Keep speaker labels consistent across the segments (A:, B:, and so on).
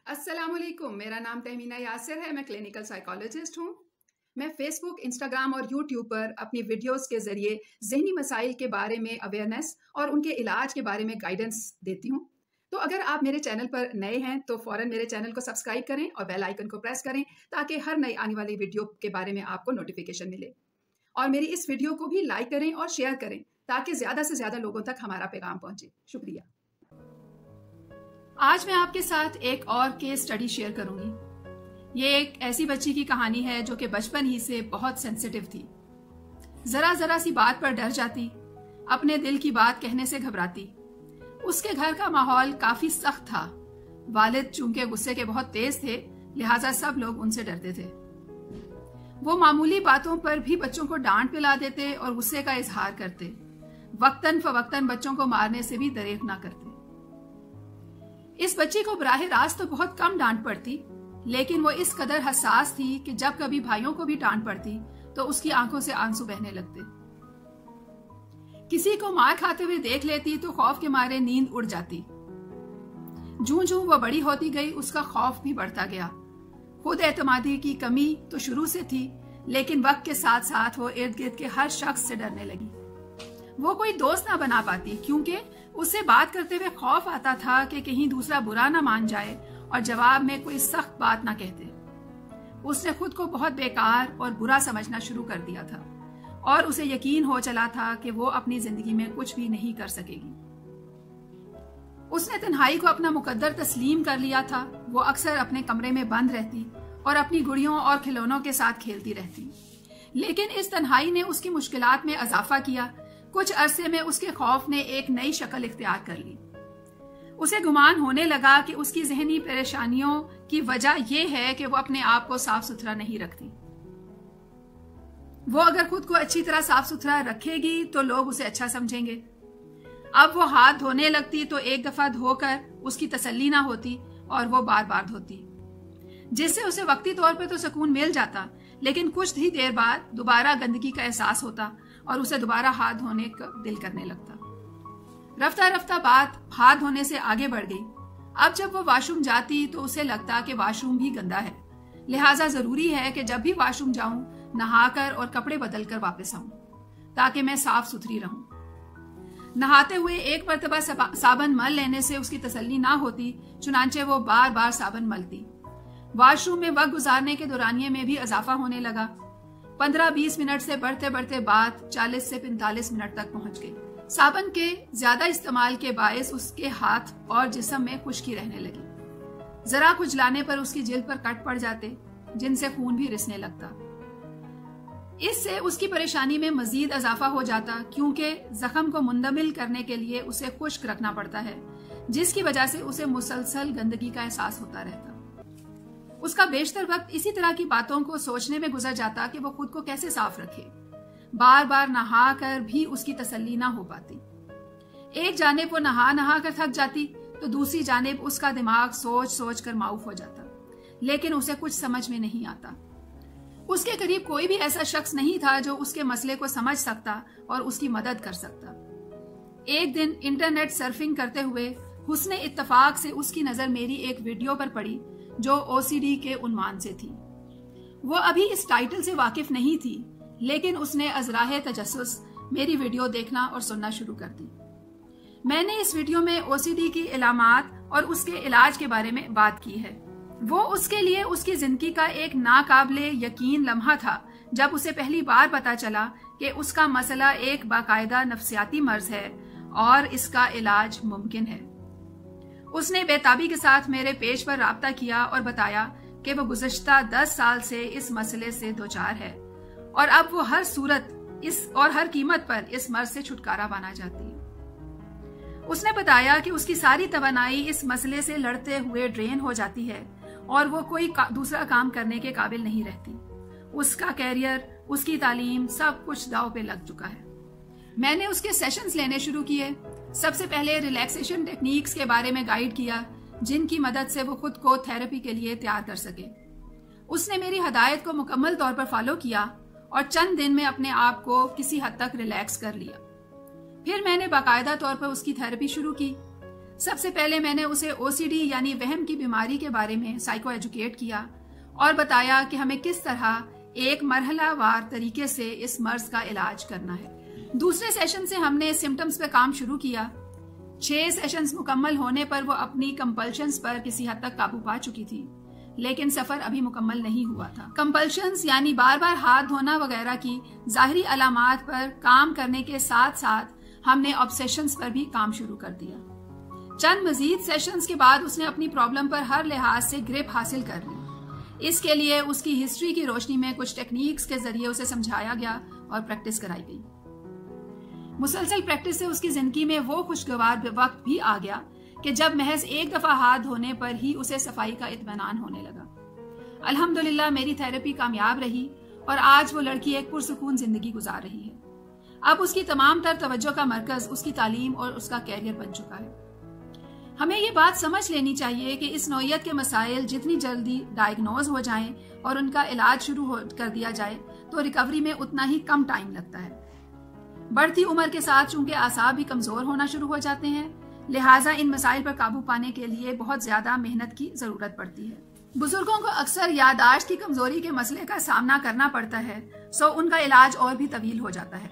A: अस्सलामुअलैकुम, मेरा नाम तहमीना यासिर है। मैं क्लिनिकल साइकोलॉजिस्ट हूँ। मैं फेसबुक, इंस्टाग्राम और यूट्यूब पर अपनी वीडियोस के ज़रिए ज़हनी मसाइल के बारे में अवेयरनेस और उनके इलाज के बारे में गाइडेंस देती हूँ। तो अगर आप मेरे चैनल पर नए हैं तो फ़ौरन मेरे चैनल को सब्सक्राइब करें और बेल आइकन को प्रेस करें ताकि हर नई आने वाली वीडियो के बारे में आपको नोटिफिकेशन मिले। और मेरी इस वीडियो को भी लाइक करें और शेयर करें ताकि ज़्यादा से ज़्यादा लोगों तक हमारा पैगाम पहुँचे। शुक्रिया। आज मैं आपके साथ एक और केस स्टडी शेयर करूंगी। ये एक ऐसी बच्ची की कहानी है जो कि बचपन ही से बहुत सेंसिटिव थी। जरा जरा सी बात पर डर जाती, अपने दिल की बात कहने से घबराती। उसके घर का माहौल काफी सख्त था। वालिद चूंकि गुस्से के बहुत तेज थे, लिहाजा सब लोग उनसे डरते थे। वो मामूली बातों पर भी बच्चों को डांट पिला देते और गुस्से का इजहार करते। वक्तन फवक्तन बच्चों को मारने से भी दरेक ना करते। इस बच्ची को बराह रास्त तो बहुत कम डांट पड़ती, लेकिन वो इस कदर हसास थी कि जब कभी भाइयों को भी डांट पड़ती तो उसकी आंखों से आंसू बहने लगते। किसी को मार खाते हुए देख लेती तो खौफ के मारे नींद उड़ जाती। जूं जूं वो बड़ी होती गई, उसका खौफ भी बढ़ता गया। खुद एतमादी की कमी तो शुरू से थी, लेकिन वक्त के साथ साथ वो इर्द गिर्द के हर शख्स से डरने लगी। वो कोई दोस्त ना बना पाती, क्योंकि उससे बात करते हुए खौफ आता था कि कहीं दूसरा बुरा ना मान जाए और जवाब में कोई सख्त बात ना कहते। उसने खुद को बहुत बेकार और बुरा समझना शुरू कर दिया था और उसे यकीन हो चला था कि वो अपनी जिंदगी में कुछ भी नहीं कर सकेगी। उसने तन्हाई को अपना मुकद्दर तस्लीम कर लिया था। वो अक्सर अपने कमरे में बंद रहती और अपनी गुड़ियों और खिलौनों के साथ खेलती रहती। लेकिन इस तन्हाई ने उसकी मुश्किलात में इजाफा किया। कुछ अरसे में उसके खौफ ने एक नई शक्ल इख्तियार कर ली। उसे गुमान होने लगा कि उसकी जहनी परेशानियों की वजह यह है कि वो अपने आप को साफ सुथरा नहीं रखती। वो अगर खुद को अच्छी तरह साफ सुथरा रखेगी तो लोग उसे अच्छा समझेंगे। अब वो हाथ धोने लगती तो एक दफा धोकर उसकी तसल्ली ना होती और वो बार बार धोती, जिससे उसे वक्ती तौर पर तो सुकून मिल जाता, लेकिन कुछ ही देर बाद दोबारा गंदगी का एहसास होता और उसे दोबारा हाथ धोने का दिल करने लगता। रफ्ता रफ्ता बात हाथ धोने से आगे बढ़ गई। अब जब वो वॉशरूम जाती तो उसे लगता कि वॉशरूम भी गंदा है, लिहाजा जरूरी है कि जब भी वॉशरूम जाऊं नहाकर और कपड़े बदलकर वापस आऊं ताकि मैं साफ सुथरी रहूं। नहाते हुए एक मर्तबा साबन मल लेने से उसकी तसल्ली ना होती, चुनांचे वो बार बार साबन मलती। वॉशरूम में वक्त गुजारने के दौरानिये में भी इजाफा होने लगा। 15-20 मिनट से बढ़ते बढ़ते बात 40 से 45 मिनट तक पहुंच गई। साबन के ज्यादा इस्तेमाल के बायस उसके हाथ और जिस्म में खुश्की रहने लगी। जरा खुजलाने पर उसकी जिल्द पर कट पड़ जाते, जिनसे खून भी रिसने लगता। इससे उसकी परेशानी में मजीद इजाफा हो जाता, क्योंकि जख्म को मुंदमिल करने के लिए उसे खुश्क रखना पड़ता है, जिसकी वजह से उसे मुसलसल गंदगी का एहसास होता रहता। उसका बेशतर वक्त इसी तरह की बातों को सोचने में गुजर जाता कि वो खुद को कैसे साफ रखे। बार बार नहा कर भी उसकी तसल्ली ना हो पाती। एक जानिब वो नहा नहा कर थक जाती तो दूसरी जानिब उसका दिमाग सोच सोच कर माऊफ हो जाता, लेकिन उसे कुछ समझ में नहीं आता। उसके करीब कोई भी ऐसा शख्स नहीं था जो उसके मसले को समझ सकता और उसकी मदद कर सकता। एक दिन इंटरनेट सर्फिंग करते हुए हुस्ने इत्तफाक से उसकी नजर मेरी एक वीडियो पर पड़ी जो ओसीडी के उन्वान से थी। वो अभी इस टाइटल से वाकिफ नहीं थी, लेकिन उसने अजराहे तजस्सुस मेरी वीडियो देखना और सुनना शुरू कर दी। मैंने इस वीडियो में ओसीडी की इलामात और उसके इलाज के बारे में बात की है। वो उसके लिए उसकी जिंदगी का एक नाकाबिले यकीन लम्हा था जब उसे पहली बार पता चला कि उसका मसला एक बाकायदा नफ्सियाती मर्ज है और इसका इलाज मुमकिन है। उसने बेताबी के साथ मेरे पेज पर राब्ता किया और बताया कि वो गुज़श्ता 10 साल से इस मसले से दोचार है और अब वो हर सूरत और हर कीमत पर इस मर्ज से छुटकारा पाना चाहती है। उसने बताया कि उसकी सारी तवानाई इस मसले से लड़ते हुए ड्रेन हो जाती है और वो कोई दूसरा काम करने के काबिल नहीं रहती। उसका कैरियर, उसकी तालीम, सब कुछ दांव पे लग चुका है। मैंने उसके सेशंस लेने शुरू किए। सबसे पहले रिलैक्सेशन टेक्निक्स के बारे में गाइड किया, जिनकी मदद से वो खुद को थेरेपी के लिए तैयार कर सके। उसने मेरी हदायत को मुकम्मल तौर पर फॉलो किया और चंद दिन में अपने आप को किसी हद तक रिलैक्स कर लिया। फिर मैंने बाकायदा तौर पर उसकी थेरेपी शुरू की। सबसे पहले मैंने उसे ओसीडी यानी वहम की बीमारी के बारे में साइको एजुकेट किया और बताया कि हमें किस तरह एक मरहलावार तरीके से इस मर्ज का इलाज करना है। दूसरे सेशन से हमने सिम्टम्स पे काम शुरू किया। 6 सेशंस मुकम्मल होने पर वो अपनी कंपल्शंस पर किसी हद तक काबू पा चुकी थी, लेकिन सफर अभी मुकम्मल नहीं हुआ था। कंपल्शंस यानी बार बार हाथ धोना वगैरह की जाहिरी अलामात पर काम करने के साथ साथ हमने ऑब्सेशंस पर भी काम शुरू कर दिया। चंद मजीद सेशंस के बाद उसने अपनी प्रॉब्लम पर हर लिहाज से ग्रिप हासिल कर ली। इसके लिए उसकी हिस्ट्री की रोशनी में कुछ टेक्निक्स के जरिए उसे समझाया गया और प्रैक्टिस कराई गई। मुसलसल प्रैक्टिस से उसकी जिंदगी में वो खुशगवार वक्त भी आ गया कि जब महज एक दफा हाथ धोने पर ही उसे सफाई का इत्मीनान होने लगा। अल्हम्दुलिल्लाह मेरी थेरेपी कामयाब रही और आज वो लड़की एक पुरसुकून जिंदगी गुजार रही है। अब उसकी तमाम तर तवज्जो का मरकज उसकी तालीम और उसका कैरियर बन चुका है। हमें ये बात समझ लेनी चाहिए कि इस नौइयत के मसाइल जितनी जल्दी डायग्नोज हो जाएं और उनका इलाज शुरू कर दिया जाए तो रिकवरी में उतना ही कम टाइम लगता है। बढ़ती उम्र के साथ चूंकि आसाब भी कमजोर होना शुरू हो जाते हैं, लिहाजा इन मसाइल पर काबू पाने के लिए बहुत ज्यादा मेहनत की जरूरत पड़ती है। बुजुर्गों को अक्सर याददाश्त की कमजोरी के मसले का सामना करना पड़ता है, सो उनका इलाज और भी तवील हो जाता है।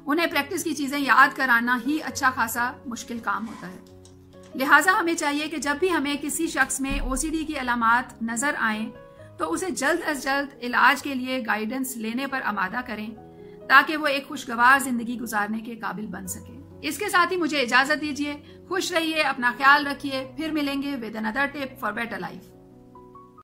A: उन्हें प्रैक्टिस की चीजें याद कराना ही अच्छा खासा मुश्किल काम होता है। लिहाजा हमें चाहिए कि जब भी हमें किसी शख्स में ओसीडी की अलामात नजर आए तो उसे जल्द अज जल्द इलाज के लिए गाइडेंस लेने पर आमादा करें ताकि वो एक खुशगवार जिंदगी गुजारने के काबिल बन सके। इसके साथ ही मुझे इजाजत दीजिए। खुश रहिए, अपना ख्याल रखिए। फिर मिलेंगे with another tip for better life.